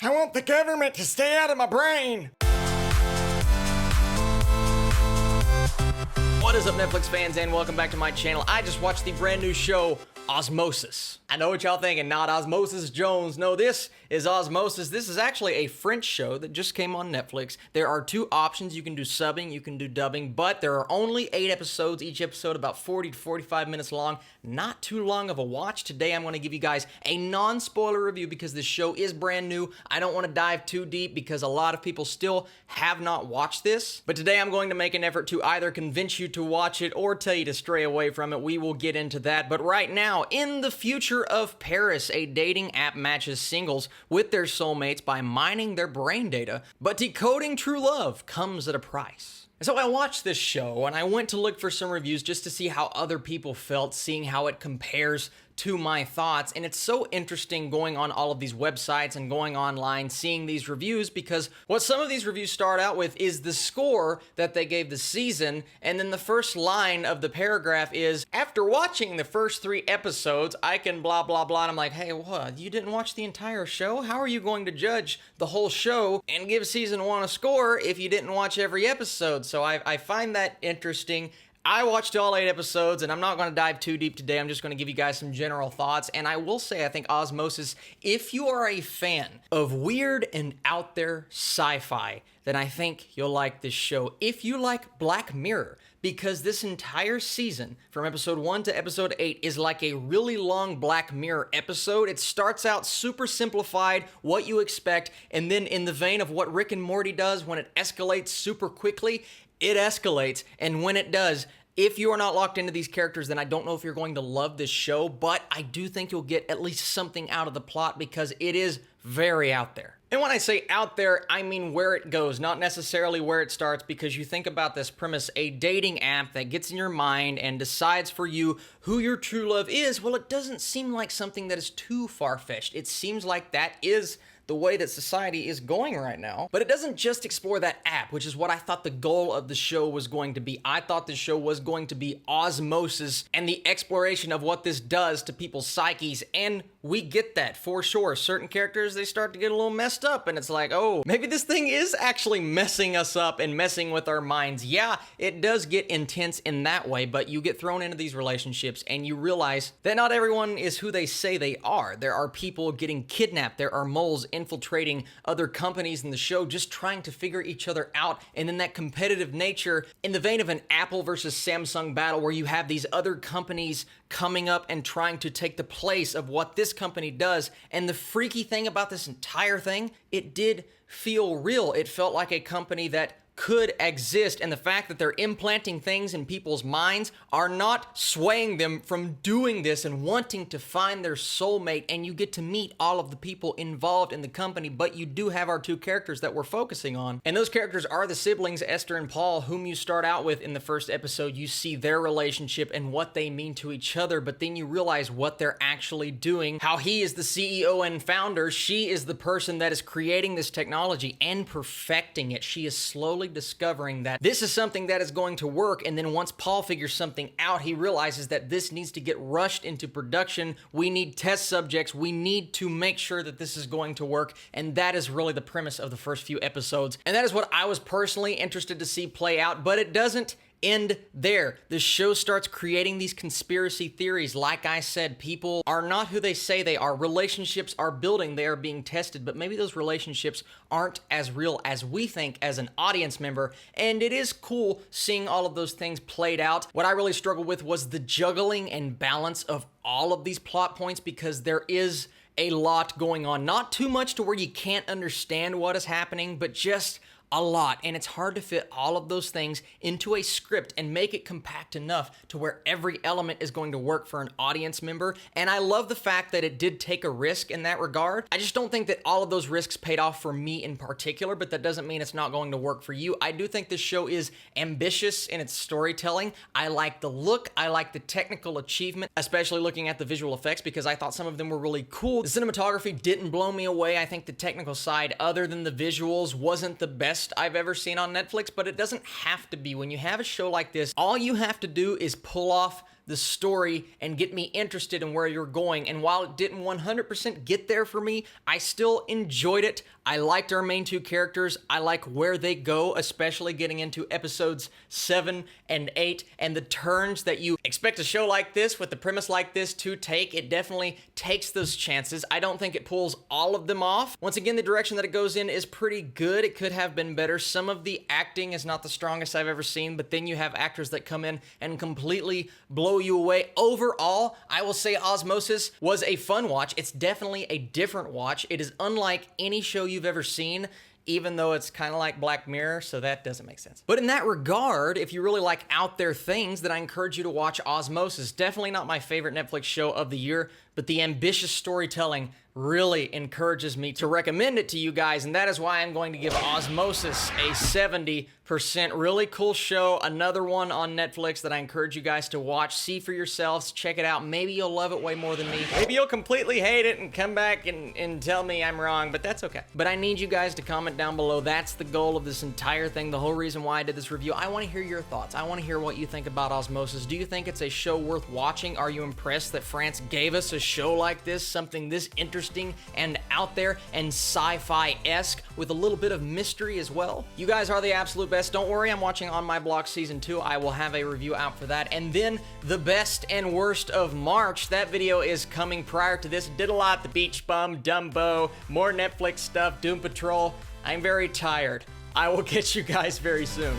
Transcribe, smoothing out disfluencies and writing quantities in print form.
I want the government to stay out of my brain. What is up, Netflix fans, and welcome back to my channel. I just watched the brand new show, Osmosis. I know what y'all thinking, not Osmosis Jones. No, this is Osmosis. This is actually a French show that just came on Netflix. There are two options. You can do subbing, you can do dubbing, but there are only 8 episodes, each episode about 40 to 45 minutes long. Not too long of a watch. Today I'm going to give you guys a non-spoiler review because this show is brand new. I don't want to dive too deep because a lot of people still have not watched this. But today I'm going to make an effort to either convince you to watch it or tell you to stray away from it. We will get into that. But right now, in the future of Paris, a dating app matches singles with their soulmates by mining their brain data, but decoding true love comes at a price. And so I watched this show and I went to look for some reviews just to see how other people felt, seeing how it compares to my thoughts. And it's so interesting going on all of these websites and going online, seeing these reviews, because what some of these reviews start out with is the score that they gave the season. And then the first line of the paragraph is, after watching the first 3 episodes, I can blah, blah, blah. And I'm like, hey, what? You didn't watch the entire show? How are you going to judge the whole show and give season 1 a score if you didn't watch every episode? So I find that interesting. I watched all 8 episodes, and I'm not going to dive too deep today. I'm just going to give you guys some general thoughts. And I will say, I think Osmosis, if you are a fan of weird and out there sci-fi, then I think you'll like this show. If you like Black Mirror, because this entire season, from episode 1 to episode 8, is like a really long Black Mirror episode. It starts out super simplified, what you expect, and then in the vein of what Rick and Morty does, when it escalates super quickly, it escalates, and when it does, if you are not locked into these characters, then I don't know if you're going to love this show, but I do think you'll get at least something out of the plot because it is very out there. And when I say out there, I mean where it goes, not necessarily where it starts, because you think about this premise, a dating app that gets in your mind and decides for you who your true love is. Well, it doesn't seem like something that is too far-fetched. It seems like that is the way that society is going right now. But it doesn't just explore that app, which is what I thought the goal of the show was going to be. I thought the show was going to be osmosis and the exploration of what this does to people's psyches, and we get that for sure. Certain characters, they start to get a little messed up, and it's like, oh, maybe this thing is actually messing us up and messing with our minds. Yeah, it does get intense in that way, but you get thrown into these relationships and you realize that not everyone is who they say they are. There are people getting kidnapped. There are moles infiltrating other companies in the show, just trying to figure each other out. And then that competitive nature in the vein of an Apple versus Samsung battle, where you have these other companies coming up and trying to take the place of what this company does. And the freaky thing about this entire thing, it did feel real. It felt like a company that could exist, and the fact that they're implanting things in people's minds are not swaying them from doing this and wanting to find their soulmate. And you get to meet all of the people involved in the company, but you do have our 2 characters that we're focusing on, and those characters are the siblings Esther and Paul, whom you start out with in the first episode. You see their relationship and what they mean to each other, but then you realize what they're actually doing, how he is the CEO and founder, she is the person that is creating this technology and perfecting it. She is slowly discovering that this is something that is going to work, and then once Paul figures something out, he realizes that this needs to get rushed into production. We need test subjects. We need to make sure that this is going to work, and that is really the premise of the first few episodes, and that is what I was personally interested to see play out. But it doesn't end there. The show starts creating these conspiracy theories. Like I said, people are not who they say they are. Relationships are building, they are being tested, but maybe those relationships aren't as real as we think as an audience member, and it is cool seeing all of those things played out. What I really struggled with was the juggling and balance of all of these plot points, because there is a lot going on. Not too much to where you can't understand what is happening, but just a lot, and it's hard to fit all of those things into a script and make it compact enough to where every element is going to work for an audience member. And I love the fact that it did take a risk in that regard. I just don't think that all of those risks paid off for me in particular, but that doesn't mean it's not going to work for you. I do think this show is ambitious in its storytelling. I like the look, I like the technical achievement, especially looking at the visual effects, because I thought some of them were really cool. The cinematography didn't blow me away. I think the technical side, other than the visuals, wasn't the best I've ever seen on Netflix, but it doesn't have to be. When you have a show like this, all you have to do is pull off the story and get me interested in where you're going. And while it didn't 100% get there for me, I still enjoyed it. I liked our main two characters. I like where they go, especially getting into episodes 7 and 8 and the turns that you expect a show like this with the premise like this to take. It definitely takes those chances. I don't think it pulls all of them off. Once again, the direction that it goes in is pretty good. It could have been better. Some of the acting is not the strongest I've ever seen, but then you have actors that come in and completely blow you away. Overall, I will say Osmosis was a fun watch. It's definitely a different watch. It is unlike any show you've ever seen, even though it's kind of like Black Mirror, so that doesn't make sense. But in that regard, if you really like out there things, then I encourage you to watch Osmosis. Definitely not my favorite Netflix show of the year, but the ambitious storytelling really encourages me to recommend it to you guys, and that is why I'm going to give Osmosis a 70%. Really cool show, another one on Netflix that I encourage you guys to watch. See for yourselves, check it out. Maybe you'll love it way more than me. Maybe you'll completely hate it and come back and tell me I'm wrong, but that's okay. But I need you guys to comment down below. That's the goal of this entire thing, the whole reason why I did this review. I want to hear your thoughts. I want to hear what you think about Osmosis. Do you think it's a show worth watching? Are you impressed that France gave us a show like this, something this interesting and out there and sci-fi-esque with a little bit of mystery as well? You guys are the absolute best. Don't worry, I'm watching On My Block Season 2. I will have a review out for that. And then the best and worst of March. That video is coming prior to this. Did a lot. The Beach Bum, Dumbo, more Netflix stuff, Doom Patrol. I'm very tired. I will catch you guys very soon.